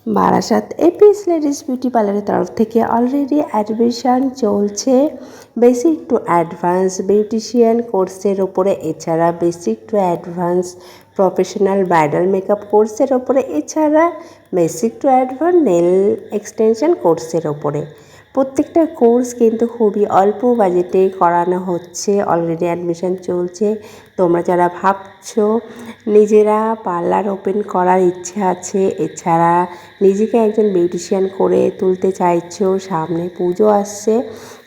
Barasat Apis ladies beauty পার্লারের তরফ থেকে অলরেডি অ্যাডমিশন চলছে বেসিক টু অ্যাডভান্স বিউটিশিয়ান কোর্সের ওপরে, এছাড়া basic to advance professional bridal makeup কোর্সের ওপরে, এছাড়া basic to advance nail extension কোর্সের ওপরে। প্রত্যেকটা কোর্স কিন্তু খুবই অল্প বাজেটে করানো হচ্ছে, অলরেডি অ্যাডমিশন চলছে। তোমরা যারা ভাবছো নিজেরা পার্লার ওপেন করার ইচ্ছে আছে, এছাড়া নিজেকে একজন বিউটিশিয়ান করে তুলতে চাইছো, সামনে পুজো আসছে,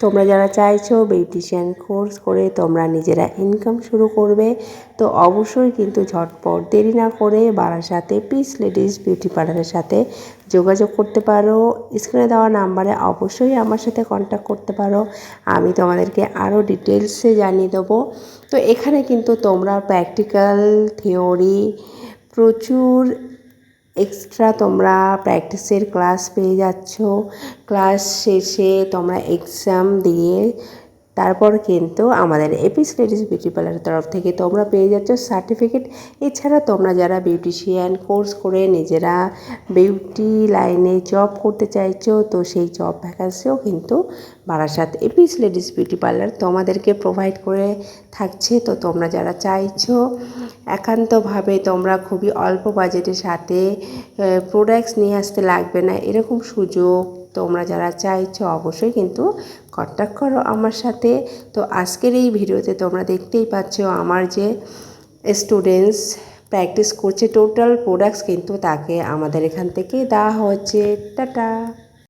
তোমরা যারা চাইছো বিউটিশিয়ান কোর্স করে তোমরা নিজেরা ইনকাম শুরু করবে, তো অবশ্যই কিন্তু ঝটপট দেরি না করে বারাসাত এপিস লেডিস বিউটি পার্লারের সাথে যোগাযোগ করতে পারো। স্ক্রিনে দেওয়া নাম্বারে অবশ্যই আমার সাথে কন্ট্যাক্ট করতে পারো, আমি তোমাদেরকে আরও ডিটেলসে জানিয়ে দেবো। তো এখানে কিন্তু তোমরা প্র্যাকটিক্যাল, থিওরি, প্রচুর এক্সট্রা তোমরা প্র্যাকটিসের ক্লাস পেয়ে যাচ্ছ। ক্লাস শেষে তোমরা এক্সাম দিয়ে তারপর কিন্তু আমাদের এপিস লেডিস বিউটি পার্লারের তরফ থেকে তোমরা পেয়ে যাচ্ছ সার্টিফিকেট। এছাড়া তোমরা যারা বিউটিশিয়ান কোর্স করে নিজেরা বিউটি লাইনে জব করতে চাইছো, তো সেই জব ভ্যাকান্সিও কিন্তু Barasat Apis ladies beauty parlour তোমাদেরকে প্রোভাইড করে থাকছে। তো তোমরা যারা চাইছো একান্তভাবে তোমরা খুবই অল্প বাজেটের সাথে প্রোডাক্টস নিয়ে আসতে লাগবে না, এরকম সুযোগ তোমরা যারা চাইছো অবশ্যই কিন্তু কন্ট্যাক্ট করো আমার সাথে। তো আজকের এই ভিডিওতে তোমরা দেখতেই পাচ্ছ আমার যে স্টুডেন্টস প্র্যাকটিস করছে, টোটাল প্রোডাক্টস কিন্তু তাকে আমাদের এখান থেকে দেওয়া হচ্ছে। টাটা।